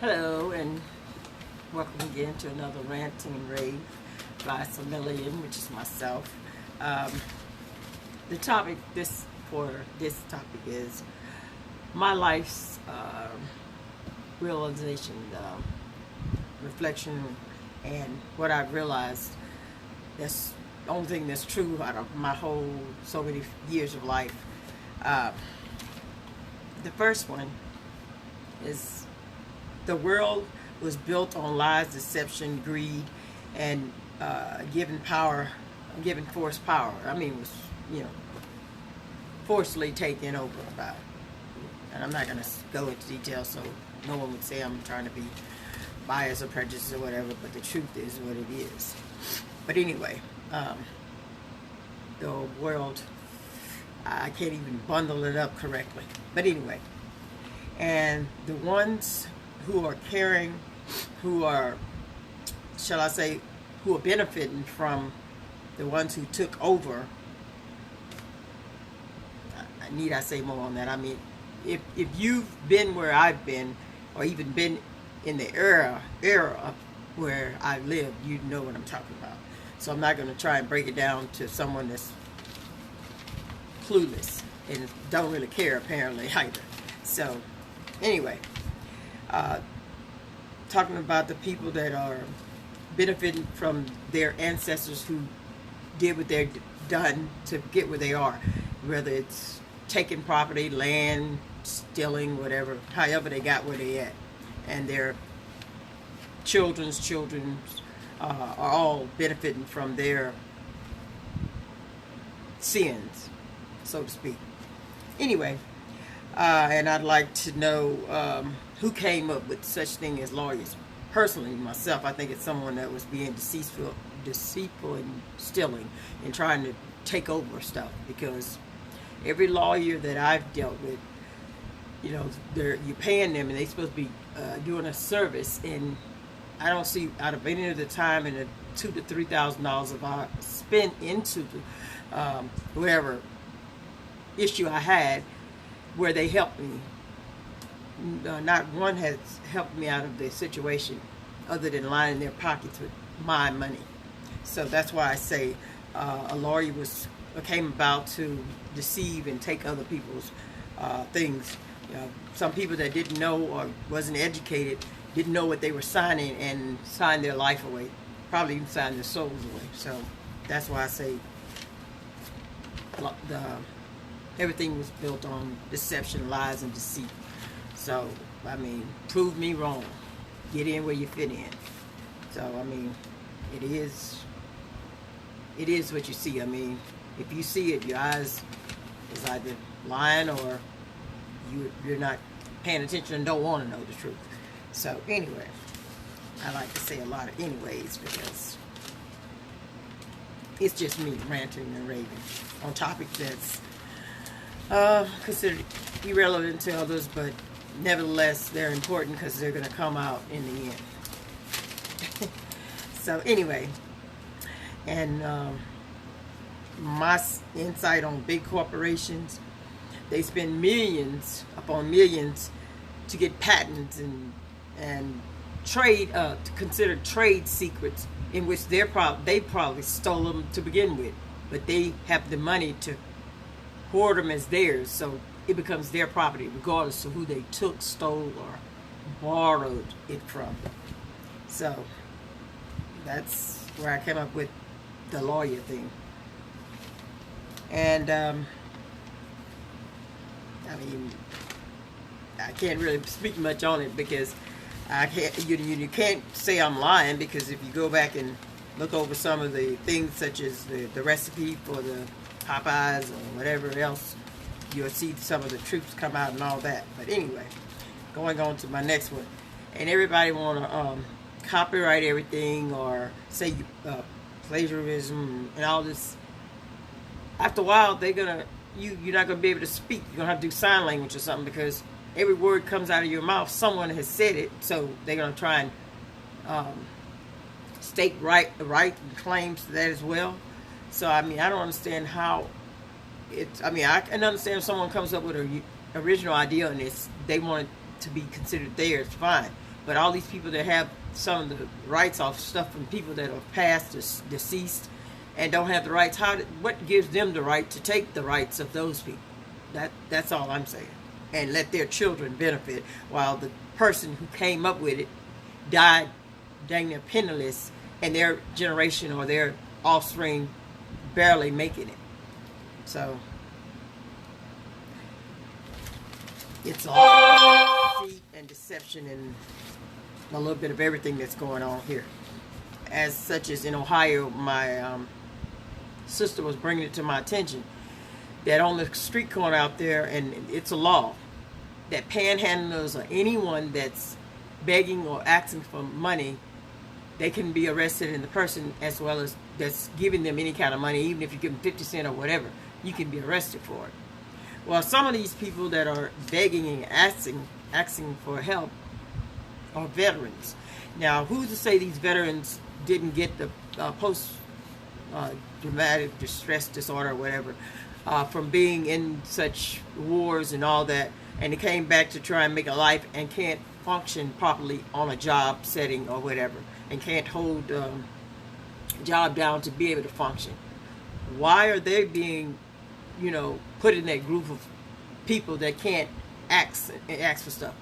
Hello, and welcome again to another Ranting and Rave by Samillion, which is myself. Um, the topic for this topic is my life's realization, reflection, and what I've realized. That's the only thing that's true out of my whole so many years of life. Uh, the first one is the world was built on lies, deception, greed, and giving force power. I mean, it was, forcefully taken over by. And I'm not going to go into detail so no one would say I'm trying to be biased or prejudiced or whatever, but the truth is what it is. But anyway, the world, I can't even bundle it up correctly. But anyway, and the ones who are caring, who are, shall I say, who are benefiting from the ones who took over. Need I say more on that? I mean, if you've been where I've been, or even been in the era of where I lived, you know what I'm talking about. So I'm not going to try and break it down to someone that's clueless and don't really care apparently either. So anyway, talking about the people that are benefiting from their ancestors who did what they've done to get where they are, whether it's taking property, land, stealing, whatever, however they got where they at, and their children's children are all benefiting from their sins, so to speak. Anyway, and I'd like to know who came up with such thing as lawyers. Personally, myself, I think it's someone that was being deceitful and stealing and trying to take over stuff, because every lawyer that I've dealt with, you're paying them and they're supposed to be doing a service, and I don't see out of any of the time and the $2,000 to $3,000 if I spent into whatever issue I had where they helped me. Not one has helped me out of the situation other than lining their pockets with my money. So that's why I say a lawyer came about to deceive and take other people's things. Some people that didn't know or wasn't educated didn't know what they were signing and signed their life away, probably even signed their souls away. So that's why I say everything was built on deception, lies, and deceit. So, I mean, prove me wrong. Get in where you fit in. So, I mean, it is what you see. I mean, if you see it, your eyes is either lying or you're not paying attention and don't want to know the truth. So, anyway, I like to say a lot of anyways because it's just me ranting and raving on topics that's considered irrelevant to others, but nevertheless, they're important because they're going to come out in the end. So anyway, and my insight on big corporations, they spend millions upon millions to get patents and trade, considered trade secrets in which they probably stole them to begin with, but they have the money to hoard them as theirs, so it becomes their property regardless of who they took, stole, or borrowed it from. So that's where I came up with the lawyer thing. And I mean, I can't really speak much on it because I can't. You can't say I'm lying, because if you go back and look over some of the things, such as the recipe for the Popeyes or whatever else, you'll see some of the truths come out and all that. But anyway, going on to my next one. And everybody want to copyright everything or say plagiarism and all this. After a while, you're not going to be able to speak. You're going to have to do sign language or something, because every word comes out of your mouth, someone has said it, so they're going to try and state right and claims to that as well. So, I mean, I don't understand how I can understand if someone comes up with an original idea and they want it to be considered theirs, fine. But all these people that have some of the rights off stuff from people that are past, deceased, and don't have the rights, what gives them the right to take the rights of those people? That's all I'm saying. And let their children benefit, while the person who came up with it died dang near penniless, and their generation or their offspring barely making it. So it's all deceit and deception and a little bit of everything that's going on here. As such as in Ohio, my sister was bringing it to my attention that on the street corner out there, and it's a law, that panhandlers or anyone that's begging or asking for money, they can be arrested, and the person as well as that's giving them any kind of money, even if you give them 50 cents or whatever, you can be arrested for it. Well, some of these people that are begging and asking for help are veterans. Now, who's to say these veterans didn't get the post-traumatic distress disorder or whatever from being in such wars and all that, and they came back to try and make a life and can't function properly on a job setting or whatever, and can't hold job down to be able to function. Why are they being, put in that group of people that can't ask for stuff?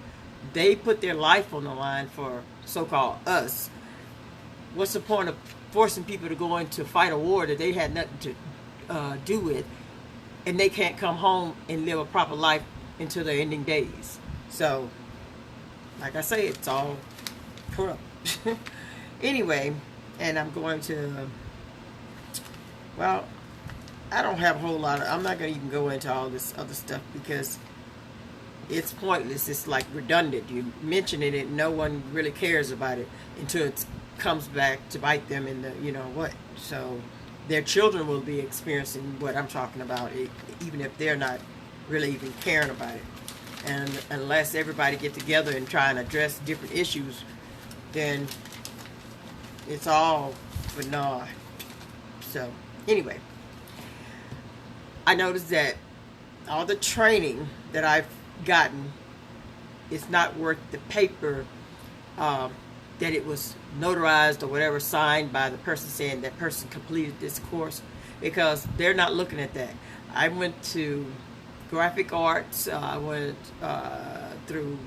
They put their life on the line for so-called us. What's the point of forcing people to go in to fight a war that they had nothing to do with, and they can't come home and live a proper life until their ending days? So, like I say, it's all corrupt. Anyway, and I'm going to, well, I don't have a whole lot of, I'm not going to even go into all this other stuff because it's pointless. It's like redundant. You mention it, no one really cares about it until it comes back to bite them in the, what. So their children will be experiencing what I'm talking about, even if they're not really even caring about it. And unless everybody get together and try and address different issues, then it's all for naught. So anyway, I noticed that all the training that I've gotten is not worth the paper that it was notarized or whatever, signed by the person saying that person completed this course, because they're not looking at that. I went to graphic arts, I went through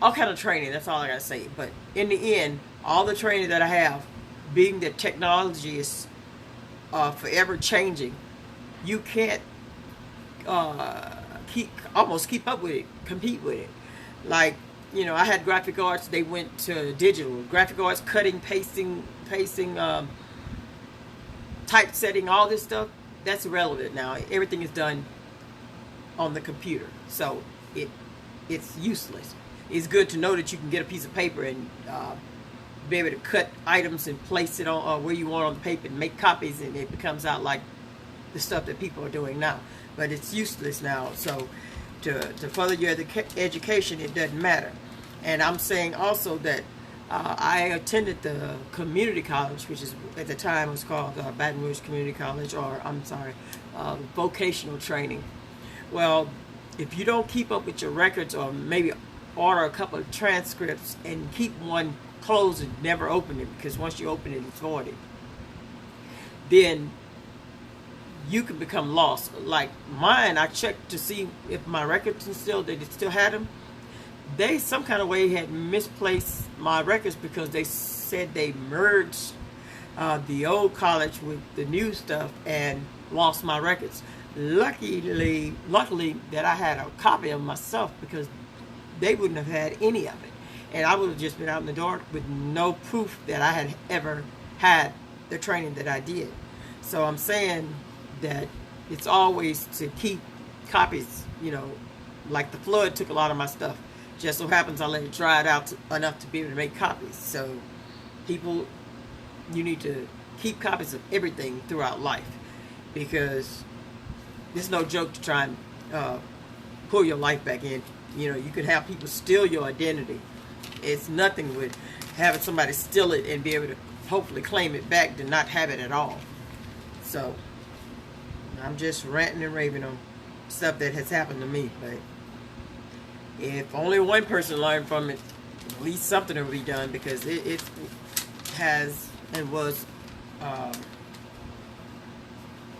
all kind of training, that's all I gotta say. But in the end, all the training that I have, being that technology is forever changing, you can't keep up with it, compete with it. Like, I had graphic arts, they went to digital. Graphic arts, cutting, pasting, typesetting, all this stuff, that's irrelevant now. Everything is done on the computer. So it's useless. It's good to know that you can get a piece of paper and be able to cut items and place it on where you want on the paper and make copies, and it becomes out like the stuff that people are doing now. But it's useless now. So to further your education, it doesn't matter. And I'm saying also that I attended the community college, which is at the time was called Baton Rouge Community College, or I'm sorry, vocational training. Well, if you don't keep up with your records, or maybe order a couple of transcripts and keep one closed and never open it, because once you open it, it's voided, then you can become lost. Like mine, I checked to see if my records still had them. They some kind of way had misplaced my records because they said they merged the old college with the new stuff and lost my records. Luckily that I had a copy of myself, because they wouldn't have had any of it, and I would have just been out in the dark with no proof that I had ever had the training that I did. So I'm saying that it's always to keep copies. Like the flood took a lot of my stuff. Just so happens I let it dry out enough to be able to make copies. So people, you need to keep copies of everything throughout life, because it's no joke to try and pull your life back in. You could have people steal your identity. It's nothing with having somebody steal it and be able to hopefully claim it back to not have it at all. So I'm just ranting and raving on stuff that has happened to me, but if only one person learned from it, at least something will be done, because it has and was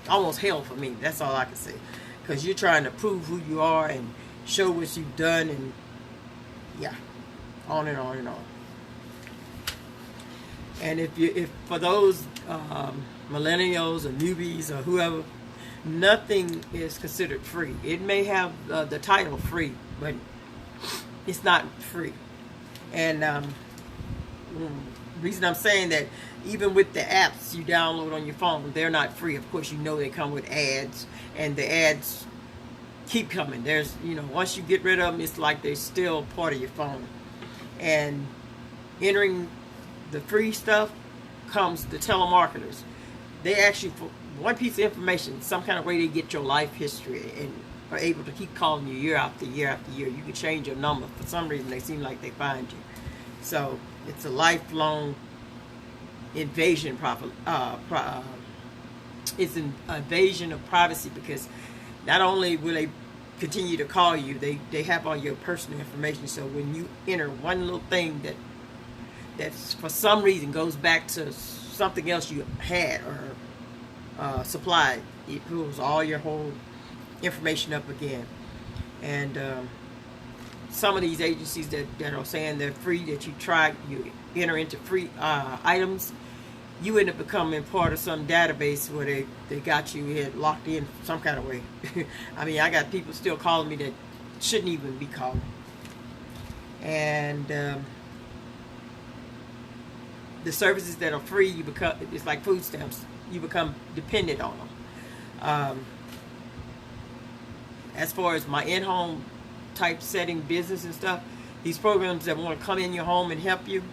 almost hell for me. That's all I can say. Because you're trying to prove who you are and show what you've done, and yeah, on and on and on. And if for those millennials or newbies or whoever, nothing is considered free. It may have the title free, but it's not free. And reason I'm saying that, even with the apps you download on your phone, they're not free. Of course, you know they come with ads, and the ads keep coming. There's, once you get rid of them, it's like they're still part of your phone. And entering the free stuff comes the telemarketers. They actually, for one piece of information, some kind of way they get your life history and are able to keep calling you year after year after year. You can change your number. For some reason, they seem like they find you. So it's a lifelong invasion. It's an invasion of privacy, because not only will they continue to call you, they have all your personal information. So when you enter one little thing that for some reason goes back to something else you had or supplied, it pulls all your whole information up again. And some of these agencies that are saying they're free, that you enter into free items, you end up becoming part of some database where they got you locked in some kind of way. I mean, I got people still calling me that shouldn't even be calling. And the services that are free, it's like food stamps. You become dependent on them. As far as my in-home type setting business and stuff, these programs that want to come in your home and help you,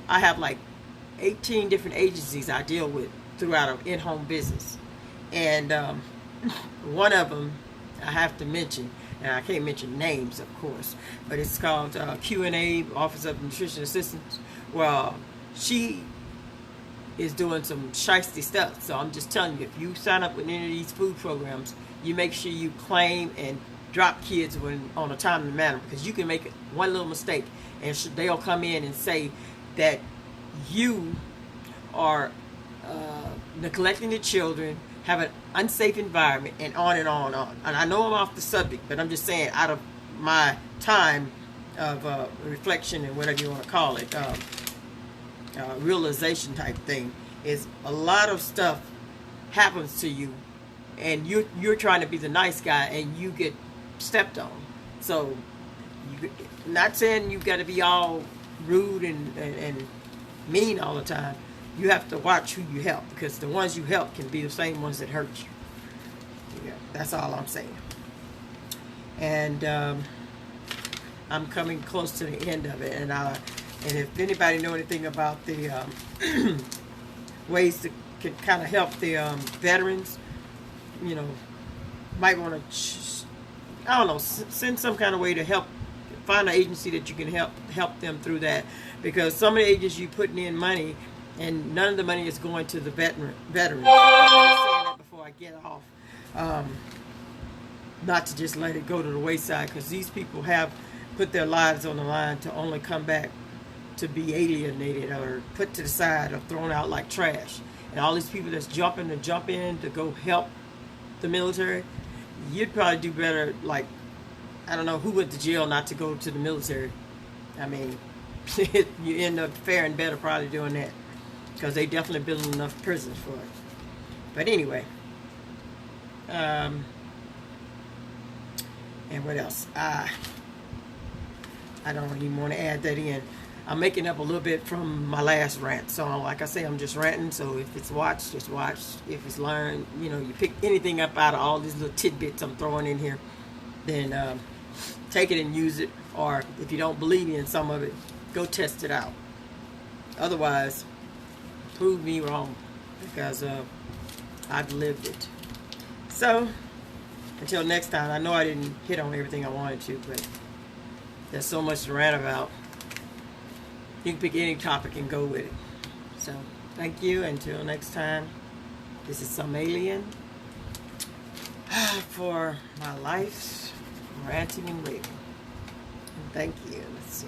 I have like 18 different agencies I deal with throughout an in-home business. And one of them I have to mention, and I can't mention names, of course, but it's called Q&A, Office of Nutrition Assistance. Well, she is doing some shiesty stuff. So I'm just telling you, if you sign up with any of these food programs, you make sure you claim and drop kids on a timely manner, because you can make one little mistake and they'll come in and say that you are neglecting the children, have an unsafe environment, and on and on and on. And I know I'm off the subject, but I'm just saying, out of my time of reflection and whatever you want to call it, realization type thing, is a lot of stuff happens to you, and you're trying to be the nice guy, and you get stepped on. So, not saying you've got to be all rude and mean all the time. You have to watch who you help, because the ones you help can be the same ones that hurt you. Yeah, that's all I'm saying. And I'm coming close to the end of it, and if anybody know anything about the ways to can kind of help the veterans, might want to, I don't know, send some kind of way to help, find an agency that you can help them through that, because some of the agencies you putting in money, and none of the money is going to the veterans. I'm saying that before I get off, not to just let it go to the wayside, because these people have put their lives on the line to only come back to be alienated or put to the side or thrown out like trash. And all these people that's jump in to go help the military, you'd probably do better, like, I don't know who went to jail not to go to the military. I mean, you end up faring better probably doing that, because they definitely building enough prisons for it. But anyway, and what else? I don't even want to add that in. I'm making up a little bit from my last rant. So like I say, I'm just ranting. So if it's watched, just watch. If it's learned, you pick anything up out of all these little tidbits I'm throwing in here, then take it and use it. Or if you don't believe me in some of it, go test it out. Otherwise, prove me wrong, because I've lived it. So until next time, I know I didn't hit on everything I wanted to, but there's so much to rant about. You can pick any topic and go with it. So, thank you. Until next time, this is some alien for my life's ranting and raving. And thank you. Let's see.